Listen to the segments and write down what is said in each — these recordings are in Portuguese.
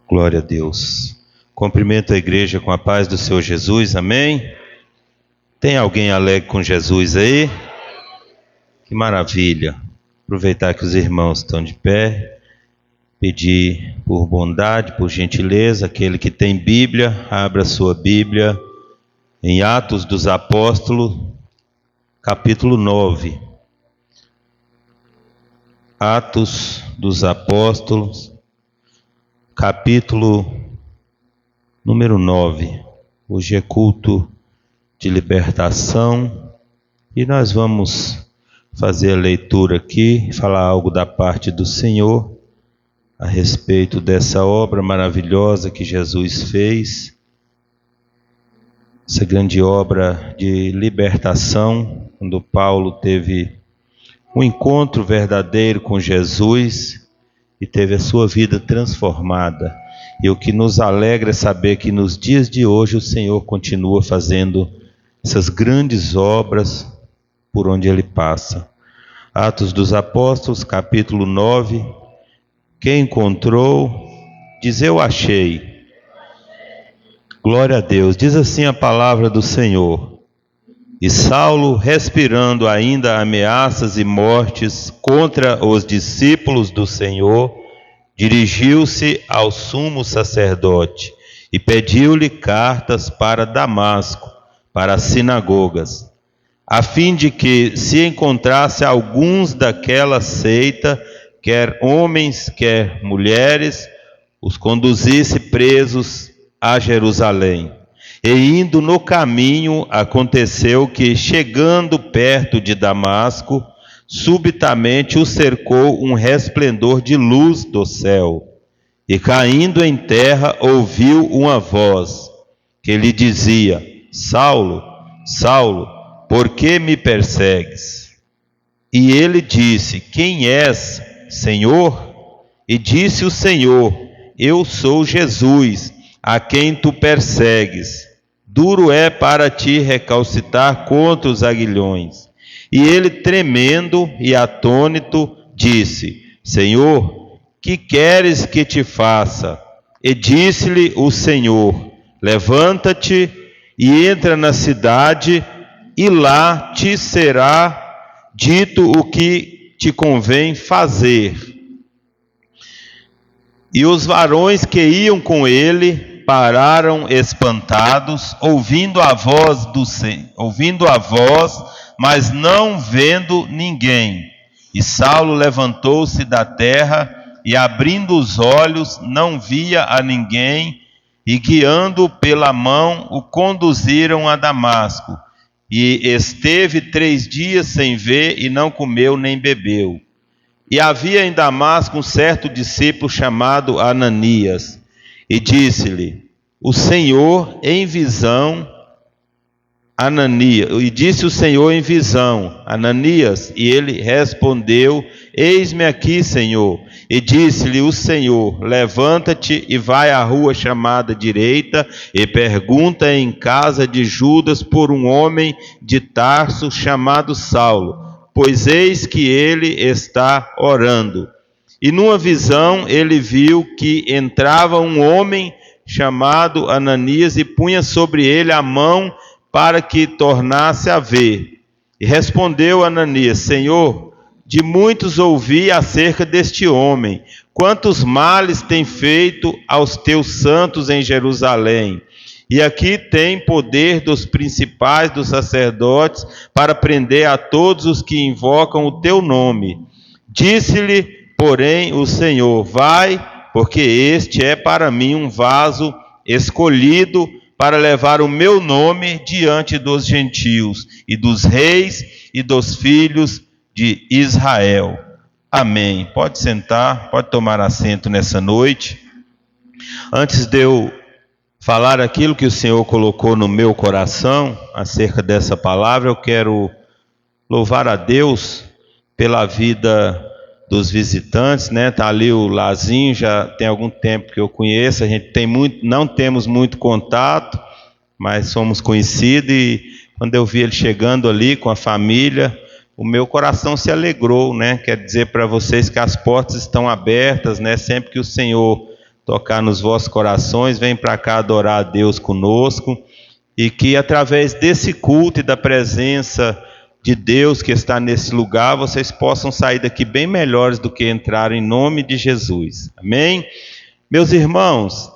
Glória a Deus. Cumprimento a igreja com a paz do Senhor Jesus, amém? Tem alguém alegre com Jesus aí? Que maravilha. Aproveitar que os irmãos estão de pé, pedir por bondade, por gentileza, aquele que tem Bíblia, abra sua Bíblia em Atos dos Apóstolos, capítulo 9. Atos dos Apóstolos, capítulo número 9. Hoje é culto de libertação e nós vamos fazer a leitura aqui, falar algo da parte do Senhor a respeito dessa obra maravilhosa que Jesus fez, essa grande obra de libertação, quando Paulo teve um encontro verdadeiro com Jesus e teve a sua vida transformada. E o que nos alegra é saber que nos dias de hoje o Senhor continua fazendo essas grandes obras por onde Ele passa. Atos dos Apóstolos, capítulo 9. Quem encontrou, diz: eu achei. Glória a Deus. Diz assim a palavra do Senhor: e Saulo, respirando ainda ameaças e mortes contra os discípulos do Senhor, dirigiu-se ao sumo sacerdote e pediu-lhe cartas para Damasco, para as sinagogas, a fim de que, se encontrasse alguns daquela seita, quer homens, quer mulheres, os conduzisse presos a Jerusalém. E indo no caminho, aconteceu que, chegando perto de Damasco, subitamente o cercou um resplendor de luz do céu. E caindo em terra, ouviu uma voz que lhe dizia: Saulo, Saulo, por que me persegues? E ele disse: quem és, Senhor? E disse o Senhor: eu sou Jesus, a quem tu persegues. Duro é para ti recalcitrar contra os aguilhões. E ele, tremendo e atônito, disse: Senhor, que queres que te faça? E disse-lhe o Senhor: levanta-te e entra na cidade, e lá te será dito o que te convém fazer. E os varões que iam com ele pararam espantados, ouvindo a voz, mas não vendo ninguém. E Saulo levantou-se da terra e, abrindo os olhos, não via a ninguém, e guiando-o pela mão, o conduziram a Damasco. E esteve 3 dias sem ver, e não comeu nem bebeu. E havia em Damasco um certo discípulo chamado Ananias. E disse-lhe o Senhor em visão, Ananias, e disse o Senhor em visão, Ananias, e ele respondeu: eis-me aqui, Senhor. E disse-lhe o Senhor: levanta-te e vai à rua chamada Direita, e pergunta em casa de Judas por um homem de Tarso chamado Saulo, pois eis que ele está orando. E numa visão ele viu que entrava um homem chamado Ananias e punha sobre ele a mão para que tornasse a ver. E respondeu Ananias: Senhor, de muitos ouvi acerca deste homem, quantos males tem feito aos teus santos em Jerusalém. E aqui tem poder dos principais dos sacerdotes para prender a todos os que invocam o teu nome. Disse-lhe, porém, o Senhor: vai, porque este é para mim um vaso escolhido para levar o meu nome diante dos gentios e dos reis e dos filhos de Israel. Amém. Pode sentar, pode tomar assento nessa noite. Antes de eu falar aquilo que o Senhor colocou no meu coração acerca dessa palavra, eu quero louvar a Deus pela vida dos visitantes, né? Tá ali o Lazinho, já tem algum tempo que eu conheço, a gente não temos muito contato, mas somos conhecidos, e quando eu vi ele chegando ali com a família, o meu coração se alegrou, né? Quero dizer para vocês que as portas estão abertas, né? Sempre que o Senhor tocar nos vossos corações, vem para cá adorar a Deus conosco, e que através desse culto e da presença de Deus que está nesse lugar, vocês possam sair daqui bem melhores do que entraram, em nome de Jesus. Amém? Meus irmãos,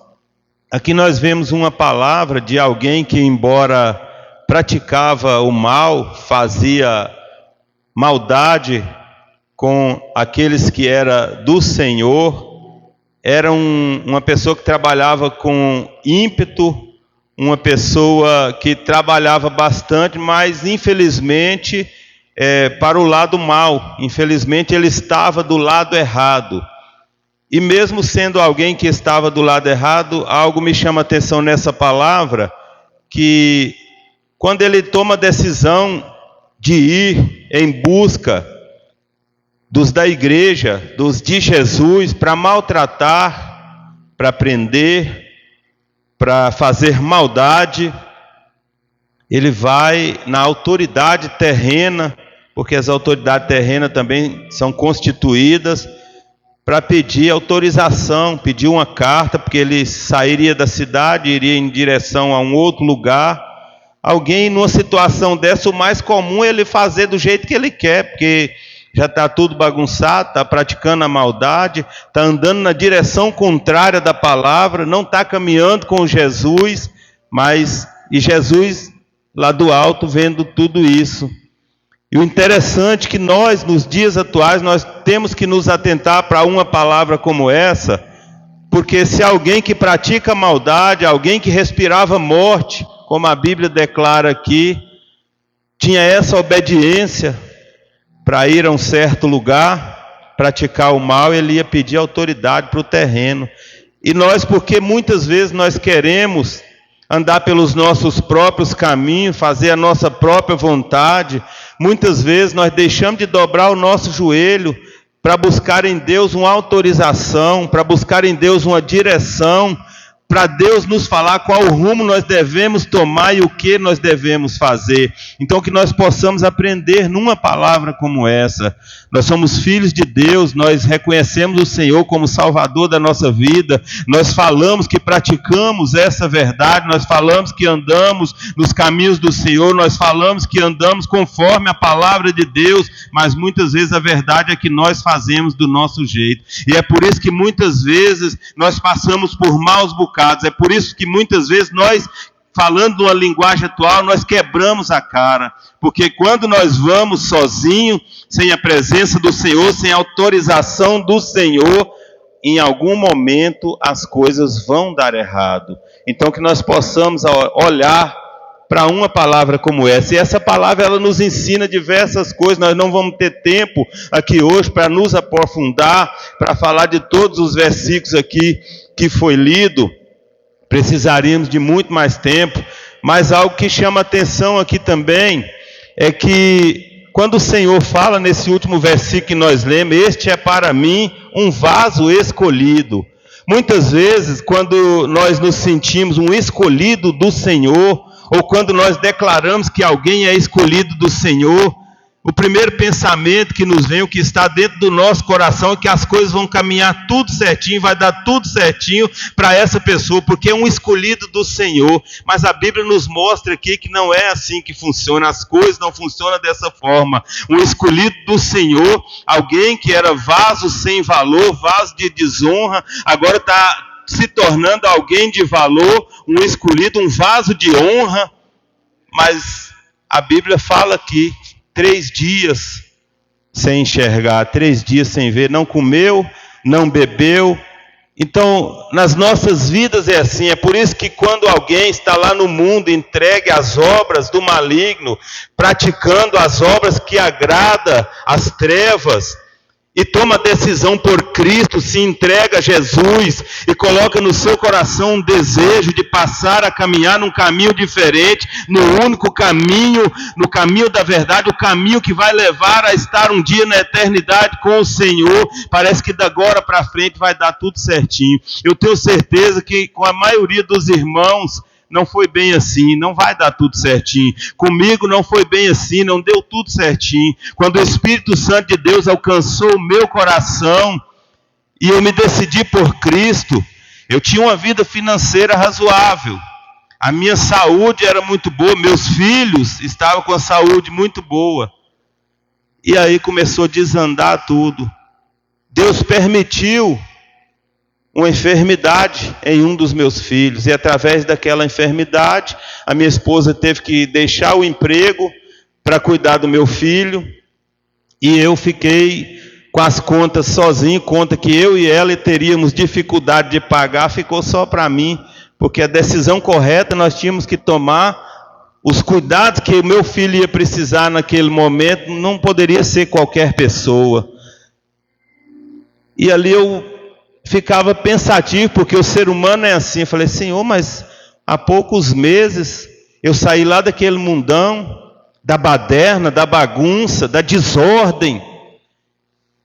aqui nós vemos uma palavra de alguém que, embora praticava o mal, fazia maldade com aqueles que eram do Senhor, era uma pessoa que trabalhava com ímpeto, uma pessoa que trabalhava bastante, mas infelizmente para o lado mal. Infelizmente ele estava do lado errado. E mesmo sendo alguém que estava do lado errado, algo me chama a atenção nessa palavra, que quando ele toma a decisão de ir em busca dos da igreja, dos de Jesus, para maltratar, para prender, para fazer maldade, ele vai na autoridade terrena, porque as autoridades terrenas também são constituídas, para pedir autorização, pedir uma carta, porque ele sairia da cidade, iria em direção a um outro lugar. Alguém numa situação dessa, o mais comum é ele fazer do jeito que ele quer, porque já está tudo bagunçado, está praticando a maldade, está andando na direção contrária da palavra, não está caminhando com Jesus, e Jesus lá do alto vendo tudo isso. E o interessante é que nós, nos dias atuais, nós temos que nos atentar para uma palavra como essa, porque se alguém que pratica maldade, alguém que respirava morte, como a Bíblia declara aqui, tinha essa obediência para ir a um certo lugar, praticar o mal, ele ia pedir autoridade para o terreno. E nós, porque muitas vezes nós queremos andar pelos nossos próprios caminhos, fazer a nossa própria vontade, muitas vezes nós deixamos de dobrar o nosso joelho para buscar em Deus uma autorização, para buscar em Deus uma direção, para Deus nos falar qual rumo nós devemos tomar e o que nós devemos fazer. Então que nós possamos aprender numa palavra como essa. Nós somos filhos de Deus, nós reconhecemos o Senhor como Salvador da nossa vida, nós falamos que praticamos essa verdade, nós falamos que andamos nos caminhos do Senhor, nós falamos que andamos conforme a palavra de Deus, mas muitas vezes a verdade é que nós fazemos do nosso jeito. E é por isso que muitas vezes nós passamos por maus bocados. É por isso que muitas vezes nós, falando numa linguagem atual, nós quebramos a cara. Porque quando nós vamos sozinhos, sem a presença do Senhor, sem a autorização do Senhor, em algum momento as coisas vão dar errado. Então que nós possamos olhar para uma palavra como essa. E essa palavra ela nos ensina diversas coisas. Nós não vamos ter tempo aqui hoje para nos aprofundar, para falar de todos os versículos aqui que foi lido. Precisaríamos de muito mais tempo, mas algo que chama atenção aqui também é que quando o Senhor fala nesse último versículo que nós lemos, este é para mim um vaso escolhido. Muitas vezes, quando nós nos sentimos um escolhido do Senhor, ou quando nós declaramos que alguém é escolhido do Senhor, o primeiro pensamento que nos vem, o que está dentro do nosso coração, é que as coisas vão caminhar tudo certinho, vai dar tudo certinho para essa pessoa, porque é um escolhido do Senhor. Mas a Bíblia nos mostra aqui que não é assim que funciona, as coisas não funcionam dessa forma. Um escolhido do Senhor, alguém que era vaso sem valor, vaso de desonra, agora está se tornando alguém de valor, um escolhido, um vaso de honra. Mas a Bíblia fala aqui, 3 dias sem enxergar, 3 dias sem ver, não comeu, não bebeu. Então, nas nossas vidas é assim, é por isso que quando alguém está lá no mundo entregue às obras do maligno, praticando as obras que agradam às trevas, e toma a decisão por Cristo, se entrega a Jesus e coloca no seu coração um desejo de passar a caminhar num caminho diferente, no único caminho, no caminho da verdade, o caminho que vai levar a estar um dia na eternidade com o Senhor. Parece que da agora para frente vai dar tudo certinho. Eu tenho certeza que com a maioria dos irmãos não foi bem assim, não vai dar tudo certinho. Comigo não foi bem assim, não deu tudo certinho. Quando o Espírito Santo de Deus alcançou o meu coração e eu me decidi por Cristo, Eu tinha uma vida financeira razoável. A minha saúde era muito boa, meus filhos estavam com a saúde muito boa. E aí começou a desandar tudo. Deus permitiu uma enfermidade em um dos meus filhos. E através daquela enfermidade, a minha esposa teve que deixar o emprego para cuidar do meu filho. E eu fiquei com as contas sozinho, conta que eu e ela teríamos dificuldade de pagar, ficou só para mim. Porque a decisão correta nós tínhamos que tomar, os cuidados que o meu filho ia precisar naquele momento, não poderia ser qualquer pessoa. E ali eu ficava pensativo, porque o ser humano é assim. Eu falei, Senhor, mas há poucos meses eu saí lá daquele mundão, da baderna, da bagunça, da desordem.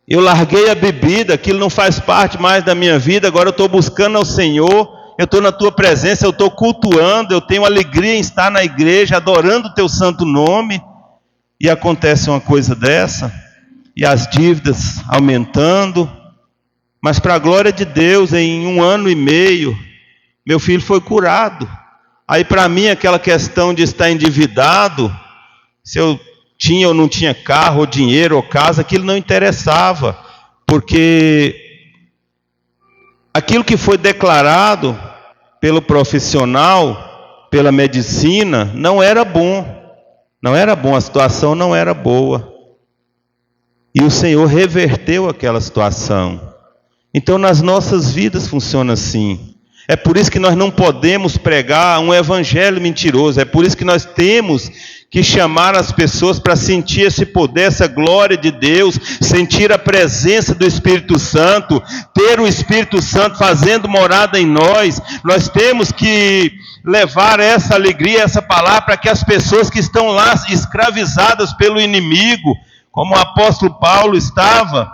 Eu larguei a bebida, aquilo não faz parte mais da minha vida, agora eu estou buscando ao Senhor. Eu estou na tua presença, eu estou cultuando, eu tenho alegria em estar na igreja, adorando o teu santo nome. E acontece uma coisa dessa, e as dívidas aumentando. Mas para a glória de Deus, em 1 ano e meio, meu filho foi curado. Aí para mim aquela questão de estar endividado, se eu tinha ou não tinha carro, ou dinheiro, ou casa, aquilo não interessava. Porque aquilo que foi declarado pelo profissional, pela medicina, não era bom. Não era bom, a situação não era boa. E o Senhor reverteu aquela situação. Então nas nossas vidas funciona assim. É por isso que nós não podemos pregar um evangelho mentiroso. É por isso que nós temos que chamar as pessoas para sentir esse poder, essa glória de Deus, sentir a presença do Espírito Santo, ter o Espírito Santo fazendo morada em nós. Nós temos que levar essa alegria, essa palavra para que as pessoas que estão lá escravizadas pelo inimigo, como o apóstolo Paulo estava,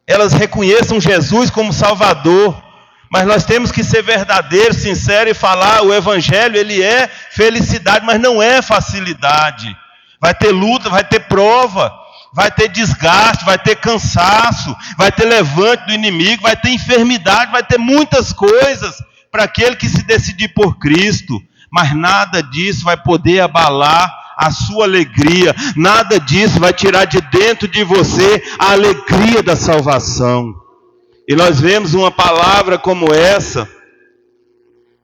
elas reconheçam Jesus como Salvador. Mas nós temos que ser verdadeiros, sinceros e falar, o evangelho ele é felicidade, mas não é facilidade. Vai ter luta, vai ter prova, vai ter desgaste, vai ter cansaço, vai ter levante do inimigo, vai ter enfermidade, vai ter muitas coisas para aquele que se decidir por Cristo. Mas nada disso vai poder abalar a sua alegria, nada disso vai tirar de dentro de você a alegria da salvação. E nós vemos uma palavra como essa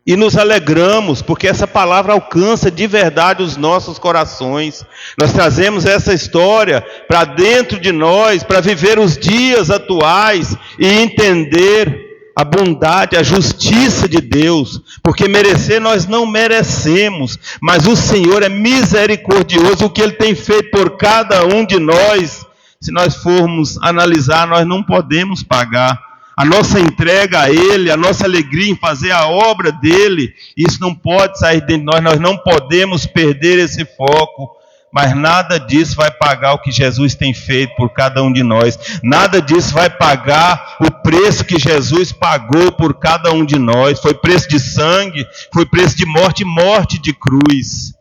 e nos alegramos, porque essa palavra alcança de verdade os nossos corações. Nós trazemos essa história para dentro de nós, para viver os dias atuais e entender a bondade, a justiça de Deus, porque merecer nós não merecemos, mas o Senhor é misericordioso, o que Ele tem feito por cada um de nós, se nós formos analisar, nós não podemos pagar. A nossa entrega a Ele, a nossa alegria em fazer a obra dEle, isso não pode sair de nós, nós não podemos perder esse foco, mas nada disso vai pagar o que Jesus tem feito por cada um de nós, nada disso vai pagar o preço que Jesus pagou por cada um de nós, foi preço de sangue, foi preço de morte e morte de cruz.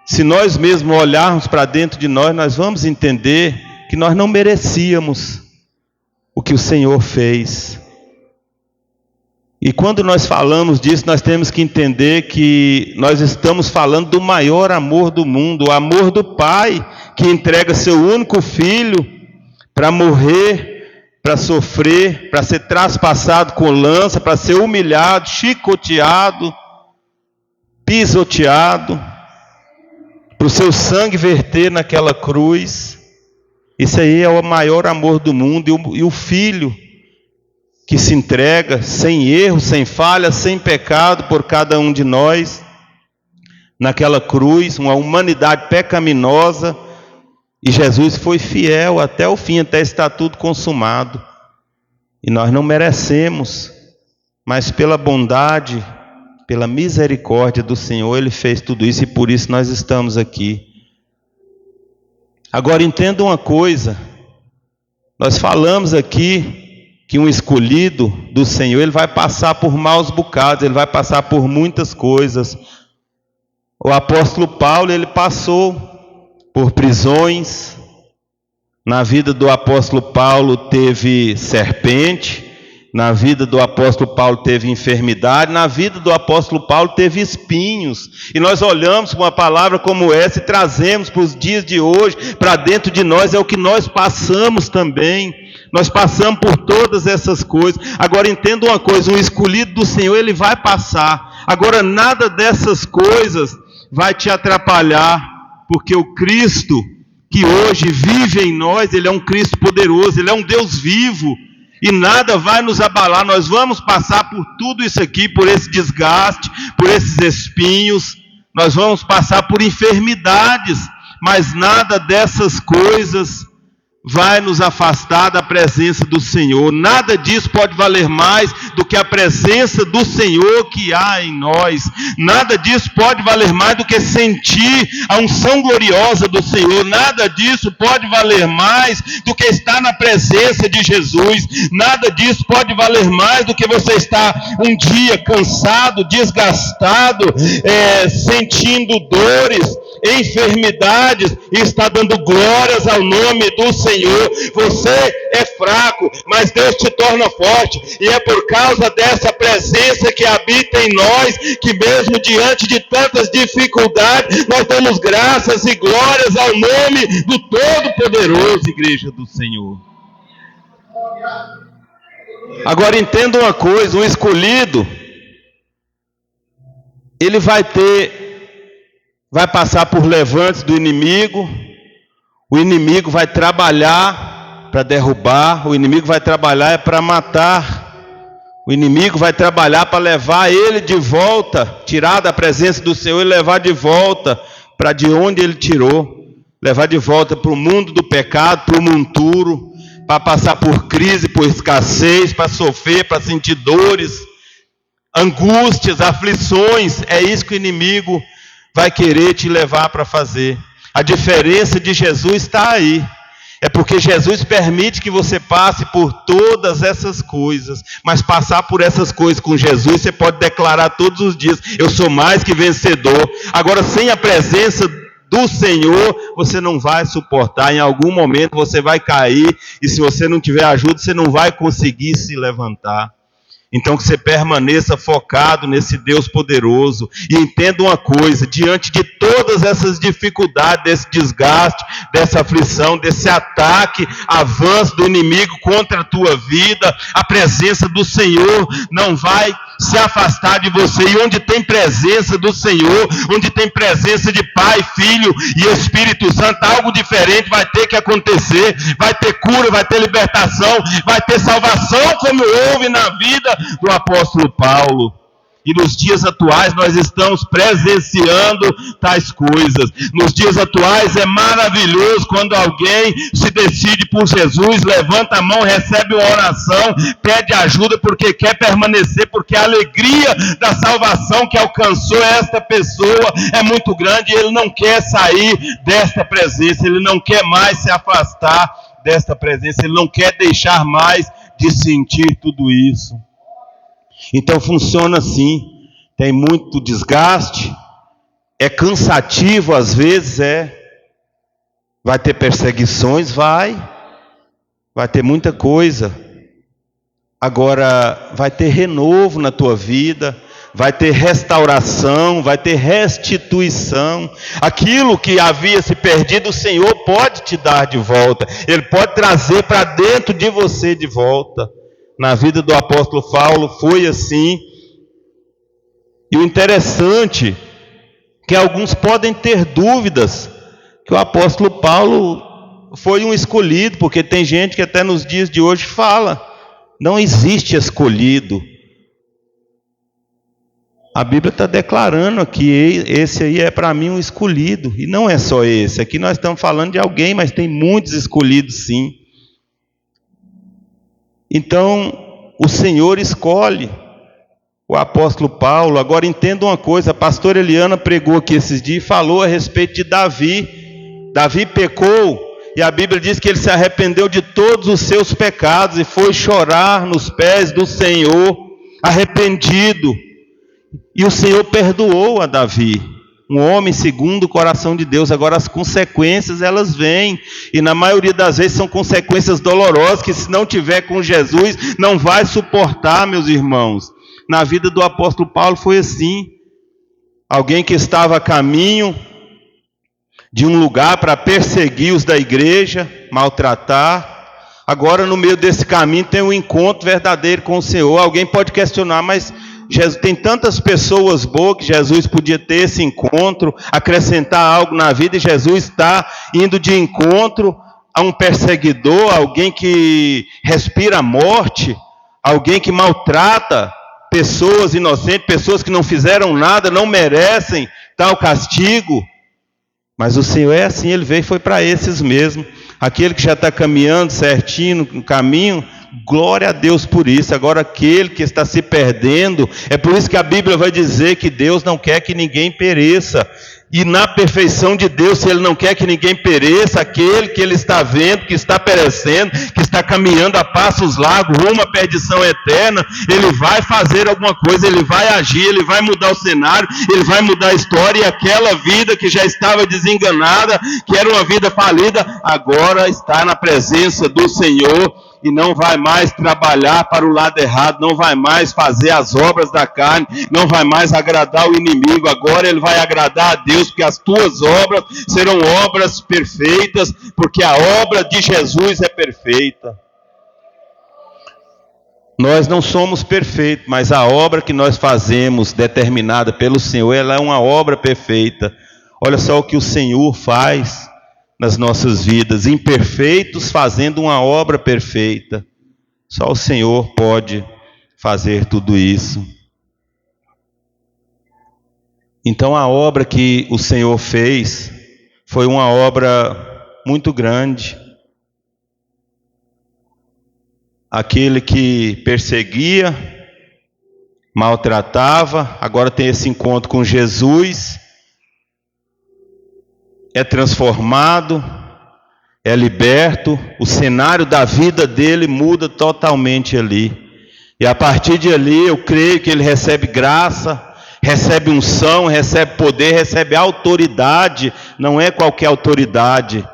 Se nós mesmos olharmos para dentro de nós, nós vamos entender que nós não merecíamos o que o Senhor fez. E quando nós falamos disso, nós temos que entender que nós estamos falando do maior amor do mundo, o amor do Pai, que entrega seu único filho para morrer, para sofrer, para ser traspassado com lança, para ser humilhado, chicoteado, pisoteado, para o seu sangue verter naquela cruz. Isso aí é o maior amor do mundo, e o Filho que se entrega sem erro, sem falha, sem pecado por cada um de nós, naquela cruz, uma humanidade pecaminosa, e Jesus foi fiel até o fim, até estar tudo consumado. E nós não merecemos, mas pela bondade, pela misericórdia do Senhor, Ele fez tudo isso, e por isso nós estamos aqui. Agora entenda uma coisa, nós falamos aqui que um escolhido do Senhor, ele vai passar por maus bocados, ele vai passar por muitas coisas. O apóstolo Paulo, ele passou por prisões. Na vida do apóstolo Paulo teve serpente, Na vida do apóstolo Paulo teve enfermidade, na vida do apóstolo Paulo teve espinhos. E nós olhamos para uma palavra como essa e trazemos para os dias de hoje, para dentro de nós, é o que nós passamos também. Nós passamos por todas essas coisas. Agora entenda uma coisa, o escolhido do Senhor, ele vai passar. Agora nada dessas coisas vai te atrapalhar, porque o Cristo que hoje vive em nós, ele é um Cristo poderoso, ele é um Deus vivo. E nada vai nos abalar. Nós vamos passar por tudo isso aqui, por esse desgaste, por esses espinhos. Nós vamos passar por enfermidades, mas nada dessas coisas vai nos afastar da presença do Senhor. Nada disso pode valer mais do que a presença do Senhor que há em nós. Nada disso pode valer mais do que sentir a unção gloriosa do Senhor. Nada disso pode valer mais do que estar na presença de Jesus. Nada disso pode valer mais do que você estar um dia cansado, desgastado, sentindo dores, enfermidades, e está dando glórias ao nome do Senhor. Você é fraco, mas Deus te torna forte, e é por causa dessa presença que habita em nós, que mesmo diante de tantas dificuldades, nós damos graças e glórias ao nome do Todo-Poderoso, igreja do Senhor. Agora entenda uma coisa, o escolhido, ele vai passar por levantes do inimigo. O inimigo vai trabalhar para derrubar, o inimigo vai trabalhar para matar, o inimigo vai trabalhar para levar ele de volta, tirar da presença do Senhor e levar de volta para de onde ele tirou, levar de volta para o mundo do pecado, para o monturo, para passar por crise, por escassez, para sofrer, para sentir dores, angústias, aflições. É isso que o inimigo vai querer te levar para fazer. A diferença de Jesus está aí. É porque Jesus permite que você passe por todas essas coisas. Mas passar por essas coisas com Jesus, você pode declarar todos os dias: eu sou mais que vencedor. Agora, sem a presença do Senhor, você não vai suportar. Em algum momento você vai cair. E se você não tiver ajuda, você não vai conseguir se levantar. Então que você permaneça focado nesse Deus poderoso. E entenda uma coisa, diante de todas essas dificuldades, desse desgaste, dessa aflição, desse ataque, avanço do inimigo contra a tua vida, a presença do Senhor não vai se afastar de você. E onde tem presença do Senhor, onde tem presença de Pai, Filho e Espírito Santo, algo diferente vai ter que acontecer. Vai ter cura, vai ter libertação, vai ter salvação, como houve na vida do apóstolo Paulo. E nos dias atuais nós estamos presenciando tais coisas. Nos dias atuais é maravilhoso quando alguém se decide por Jesus, levanta a mão, recebe uma oração, pede ajuda porque quer permanecer, porque a alegria da salvação que alcançou esta pessoa é muito grande, e ele não quer sair desta presença, ele não quer mais se afastar desta presença, ele não quer deixar mais de sentir tudo isso. Então funciona assim, tem muito desgaste, é cansativo às vezes, vai ter perseguições, vai ter muita coisa. Agora vai ter renovo na tua vida, vai ter restauração, vai ter restituição. Aquilo que havia se perdido, o Senhor pode te dar de volta, Ele pode trazer para dentro de você de volta. Na vida do apóstolo Paulo foi assim. E o interessante é que alguns podem ter dúvidas que o apóstolo Paulo foi um escolhido, porque tem gente que até nos dias de hoje fala: não existe escolhido. A Bíblia está declarando que esse aí é para mim um escolhido, e não é só esse. Aqui nós estamos falando de alguém, mas tem muitos escolhidos sim. Então, o Senhor escolhe o apóstolo Paulo. Agora entenda uma coisa, a pastora Eliana pregou aqui esses dias e falou a respeito de Davi. Davi pecou, e a Bíblia diz que ele se arrependeu de todos os seus pecados e foi chorar nos pés do Senhor, arrependido. E o Senhor perdoou a Davi. um homem segundo o coração de Deus. Agora as consequências elas vêm, e na maioria das vezes são consequências dolorosas, que se não tiver com Jesus, não vai suportar, meus irmãos. Na vida do apóstolo Paulo foi assim. Alguém que estava a caminho de um lugar para perseguir os da igreja, maltratar. Agora no meio desse caminho tem um encontro verdadeiro com o Senhor. Alguém pode questionar, mas Jesus, tem tantas pessoas boas que Jesus podia ter esse encontro, acrescentar algo na vida, e Jesus está indo de encontro a um perseguidor, alguém que respira a morte, alguém que maltrata pessoas inocentes, pessoas que não fizeram nada, não merecem tal castigo. Mas o Senhor é assim, Ele veio e foi para esses mesmo. Aquele que já está caminhando certinho no caminho, glória a Deus por isso. Agora aquele que está se perdendo, é por isso que a Bíblia vai dizer que Deus não quer que ninguém pereça. E na perfeição de Deus, se Ele não quer que ninguém pereça, aquele que Ele está vendo, que está perecendo, que está caminhando a passos largos, rumo à perdição eterna, Ele vai fazer alguma coisa, Ele vai agir, Ele vai mudar o cenário, Ele vai mudar a história, e aquela vida que já estava desenganada, que era uma vida falida, agora está na presença do Senhor, e não vai mais trabalhar para o lado errado, não vai mais fazer as obras da carne, não vai mais agradar o inimigo. Agora ele vai agradar a Deus, porque as tuas obras serão obras perfeitas, porque a obra de Jesus é perfeita. Nós não somos perfeitos, mas a obra que nós fazemos, determinada pelo Senhor, ela é uma obra perfeita. Olha só o que o Senhor faz nas nossas vidas, imperfeitos fazendo uma obra perfeita. Só o Senhor pode fazer tudo isso. Então a obra que o Senhor fez foi uma obra muito grande. Aquele que perseguia, maltratava, agora tem esse encontro com Jesus, é transformado, é liberto, o cenário da vida dele muda totalmente ali. E a partir de ali eu creio que ele recebe graça, recebe unção, recebe poder, recebe autoridade. Não é qualquer autoridade,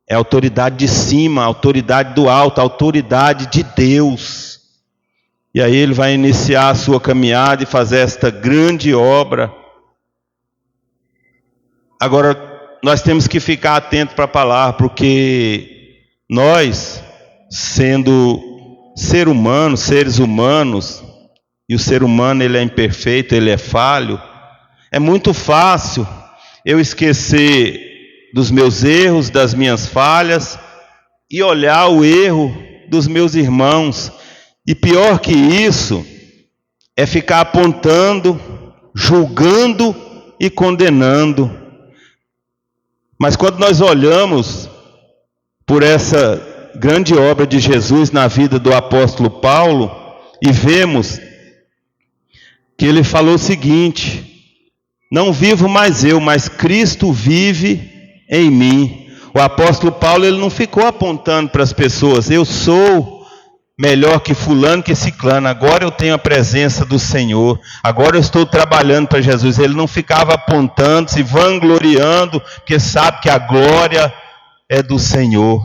é autoridade de cima, autoridade do alto, autoridade de Deus. E aí ele vai iniciar a sua caminhada e fazer esta grande obra. Agora, nós temos que ficar atentos para a palavra, porque nós, sendo seres humanos, e o ser humano ele é imperfeito, ele é falho, é muito fácil eu esquecer dos meus erros, das minhas falhas, e olhar o erro dos meus irmãos. E pior que isso, é ficar apontando, julgando e condenando. Mas quando nós olhamos por essa grande obra de Jesus na vida do apóstolo Paulo, e vemos que ele falou o seguinte: não vivo mais eu, mas Cristo vive em mim. O apóstolo Paulo ele não ficou apontando para as pessoas: eu sou melhor que fulano, que ciclano, agora eu tenho a presença do Senhor, agora eu estou trabalhando para Jesus. Ele não ficava apontando, se vangloriando, porque sabe que a glória é do Senhor.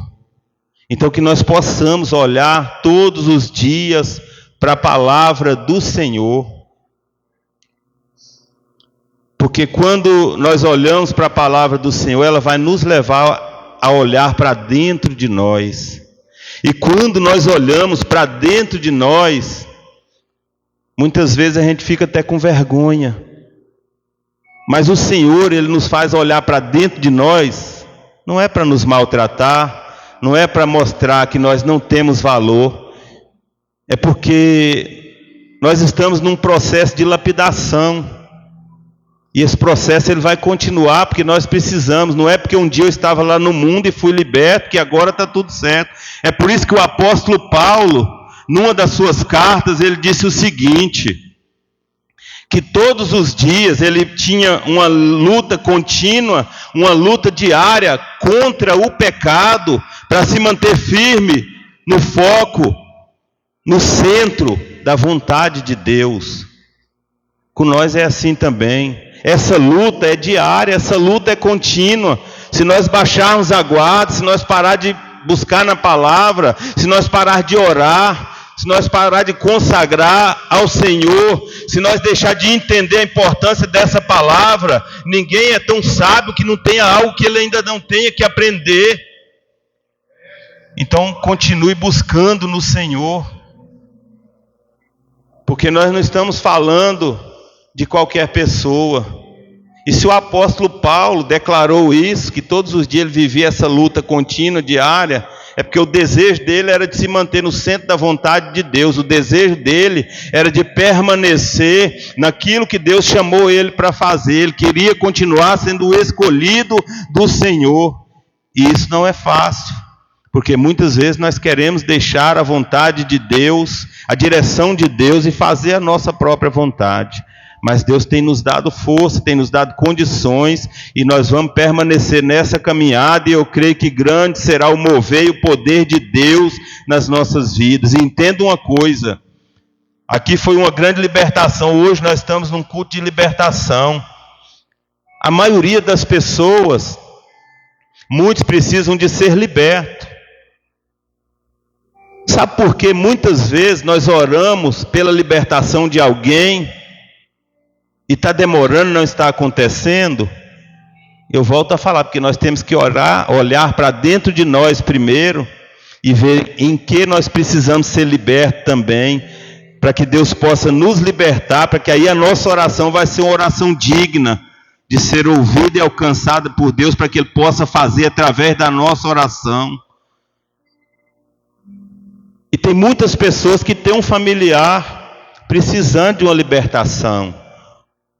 Então que nós possamos olhar todos os dias para a palavra do Senhor, porque quando nós olhamos para a palavra do Senhor, ela vai nos levar a olhar para dentro de nós. E quando nós olhamos para dentro de nós, muitas vezes a gente fica até com vergonha. Mas o Senhor, Ele nos faz olhar para dentro de nós, não é para nos maltratar, não é para mostrar que nós não temos valor, é porque nós estamos num processo de lapidação. E esse processo ele vai continuar, porque nós precisamos. Não é porque um dia eu estava lá no mundo e fui liberto, que agora está tudo certo. É por isso que o apóstolo Paulo, numa das suas cartas, ele disse o seguinte: que todos os dias ele tinha uma luta contínua, uma luta diária contra o pecado, para se manter firme no foco, no centro da vontade de Deus. Com nós é assim também. Essa luta é diária, essa luta é contínua. Se nós baixarmos a guarda, se nós parar de buscar na palavra, se nós parar de orar, se nós parar de consagrar ao Senhor, se nós deixar de entender a importância dessa palavra, ninguém é tão sábio que não tenha algo que ele ainda não tenha que aprender. Então continue buscando no Senhor, porque nós não estamos falando de qualquer pessoa. E se o apóstolo Paulo declarou isso, que todos os dias ele vivia essa luta contínua, diária, é porque o desejo dele era de se manter no centro da vontade de Deus. O desejo dele era de permanecer naquilo que Deus chamou ele para fazer. Ele queria continuar sendo o escolhido do Senhor. E isso não é fácil, porque muitas vezes nós queremos deixar a vontade de Deus, a direção de Deus e fazer a nossa própria vontade. Mas Deus tem nos dado força, tem nos dado condições, e nós vamos permanecer nessa caminhada, e eu creio que grande será o mover e o poder de Deus nas nossas vidas. E entenda uma coisa, aqui foi uma grande libertação, hoje nós estamos num culto de libertação. A maioria das pessoas, muitos precisam de ser libertos. Sabe por que muitas vezes nós oramos pela libertação de alguém, e está demorando, não está acontecendo? Eu volto a falar, porque nós temos que orar, olhar para dentro de nós primeiro, e ver em que nós precisamos ser libertos também, para que Deus possa nos libertar, para que aí a nossa oração vai ser uma oração digna, de ser ouvida e alcançada por Deus, para que Ele possa fazer através da nossa oração. E tem muitas pessoas que têm um familiar precisando de uma libertação.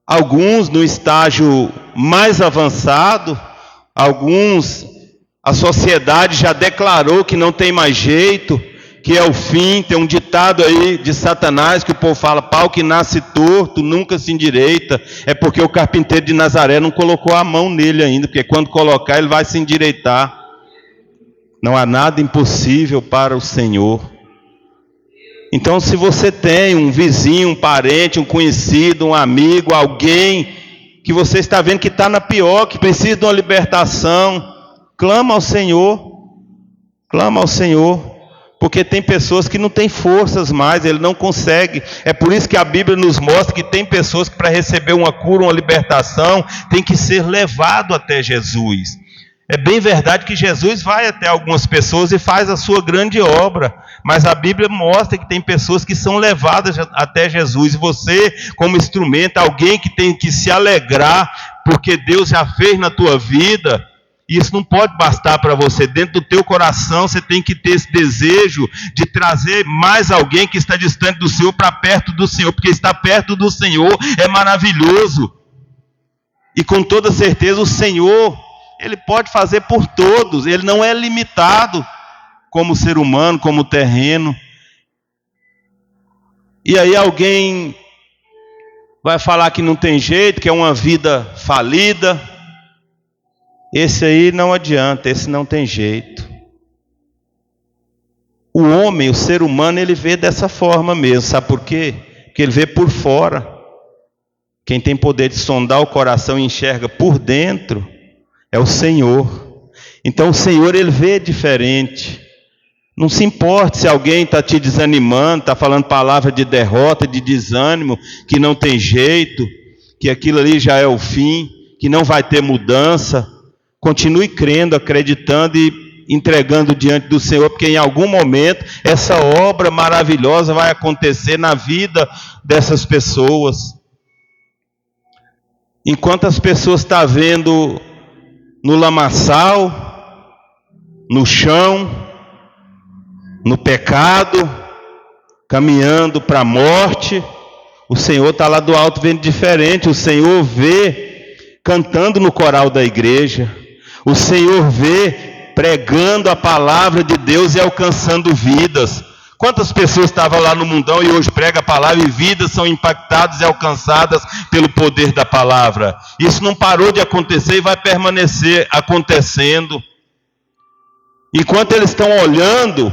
Alguns no estágio mais avançado, alguns a sociedade já declarou que não tem mais jeito, que é o fim. Tem um ditado aí de Satanás que o povo fala: pau que nasce torto nunca se endireita. É porque o carpinteiro de Nazaré não colocou a mão nele ainda, porque quando colocar ele vai se endireitar. Não há nada impossível para o Senhor. Então, se você tem um vizinho, um parente, um conhecido, um amigo, alguém que você está vendo que está na pior, que precisa de uma libertação, clama ao Senhor, porque tem pessoas que não têm forças mais, ele não consegue. É por isso que a Bíblia nos mostra que tem pessoas que para receber uma cura, uma libertação, tem que ser levado até Jesus. É bem verdade que Jesus vai até algumas pessoas e faz a sua grande obra, mas a Bíblia mostra que tem pessoas que são levadas até Jesus, e você, como instrumento, alguém que tem que se alegrar, porque Deus já fez na tua vida. Isso não pode bastar para você. Dentro do teu coração você tem que ter esse desejo de trazer mais alguém que está distante do Senhor para perto do Senhor, porque estar perto do Senhor é maravilhoso, e com toda certeza o Senhor, Ele pode fazer por todos. Ele não é limitado como ser humano, como terreno. E aí alguém vai falar que não tem jeito, que é uma vida falida. Esse aí não adianta, esse não tem jeito. O homem, o ser humano, ele vê dessa forma mesmo. Sabe por quê? Porque ele vê por fora. Quem tem poder de sondar o coração e enxerga por dentro é o Senhor. Então o Senhor, Ele vê diferente. Não se importa se alguém está te desanimando, está falando palavra de derrota, de desânimo, que não tem jeito, que aquilo ali já é o fim, que não vai ter mudança. Continue crendo, acreditando e entregando diante do Senhor, porque em algum momento essa obra maravilhosa vai acontecer na vida dessas pessoas. Enquanto as pessoas estão vendo no lamaçal, no chão, no pecado, caminhando para a morte, o Senhor está lá do alto vendo diferente. O Senhor vê cantando no coral da igreja, o Senhor vê pregando a palavra de Deus e alcançando vidas. Quantas pessoas estavam lá no mundão e hoje pregam a palavra e vidas são impactadas e alcançadas pelo poder da palavra? Isso não parou de acontecer e vai permanecer acontecendo. Enquanto eles estão olhando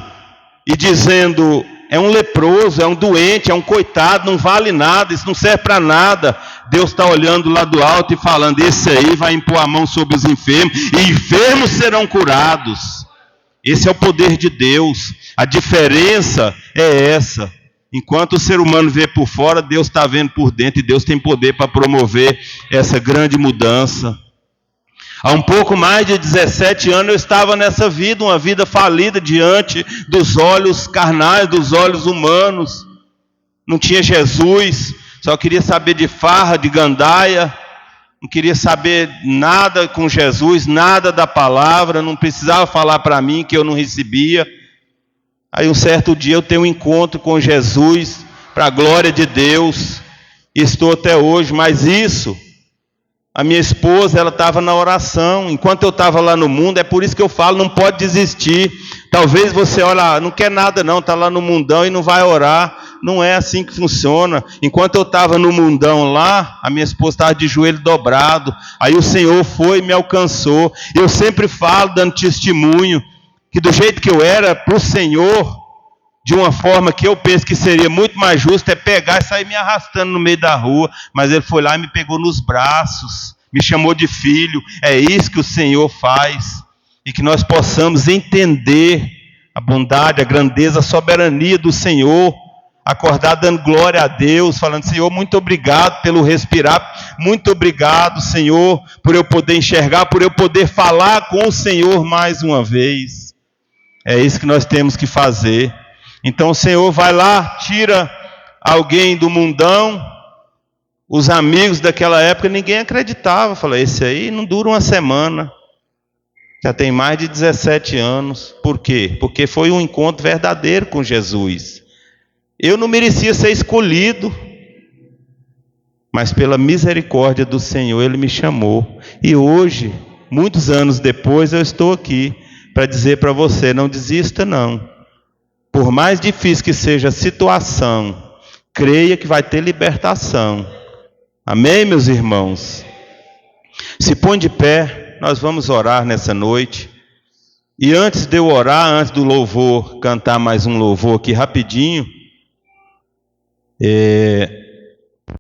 e dizendo: é um leproso, é um doente, é um coitado, não vale nada, isso não serve para nada. Deus está olhando lá do alto e falando: esse aí vai impor a mão sobre os enfermos, e enfermos serão curados. Esse é o poder de Deus. A diferença é essa. Enquanto o ser humano vê por fora, Deus está vendo por dentro, e Deus tem poder para promover essa grande mudança. Há um pouco mais de 17 anos eu estava nessa vida, uma vida falida diante dos olhos carnais, dos olhos humanos. Não tinha Jesus, só queria saber de farra, de gandaia, não queria saber nada com Jesus, nada da palavra, não precisava falar para mim que eu não recebia. Aí um certo dia eu tenho um encontro com Jesus, para a glória de Deus, e estou até hoje. Mas isso, a minha esposa, ela estava na oração, enquanto eu estava lá no mundo. É por isso que eu falo, não pode desistir. Talvez você olha, não quer nada não, está lá no mundão e não vai orar. Não é assim que funciona. Enquanto eu estava no mundão lá, a minha esposa estava de joelho dobrado. Aí o Senhor foi e me alcançou. Eu sempre falo, dando testemunho, que do jeito que eu era para o Senhor, de uma forma que eu penso que seria muito mais justo, é pegar e sair me arrastando no meio da rua. Mas Ele foi lá e me pegou nos braços, me chamou de filho. É isso que o Senhor faz. E que nós possamos entender a bondade, a grandeza, a soberania do Senhor. Acordar dando glória a Deus, falando: Senhor, muito obrigado pelo respirar. Muito obrigado, Senhor, por eu poder enxergar, por eu poder falar com o Senhor mais uma vez. É isso que nós temos que fazer. Então o Senhor vai lá, tira alguém do mundão. Os amigos daquela época, ninguém acreditava. Falei: esse aí não dura uma semana. Já tem mais de 17 anos. Por quê? Porque foi um encontro verdadeiro com Jesus. Eu não merecia ser escolhido, mas pela misericórdia do Senhor Ele me chamou. E hoje, muitos anos depois, eu estou aqui para dizer para você: não desista não. Por mais difícil que seja a situação, creia que vai ter libertação. Amém, meus irmãos? Se põe de pé, nós vamos orar nessa noite. E antes de eu orar, antes do louvor, cantar mais um louvor aqui rapidinho,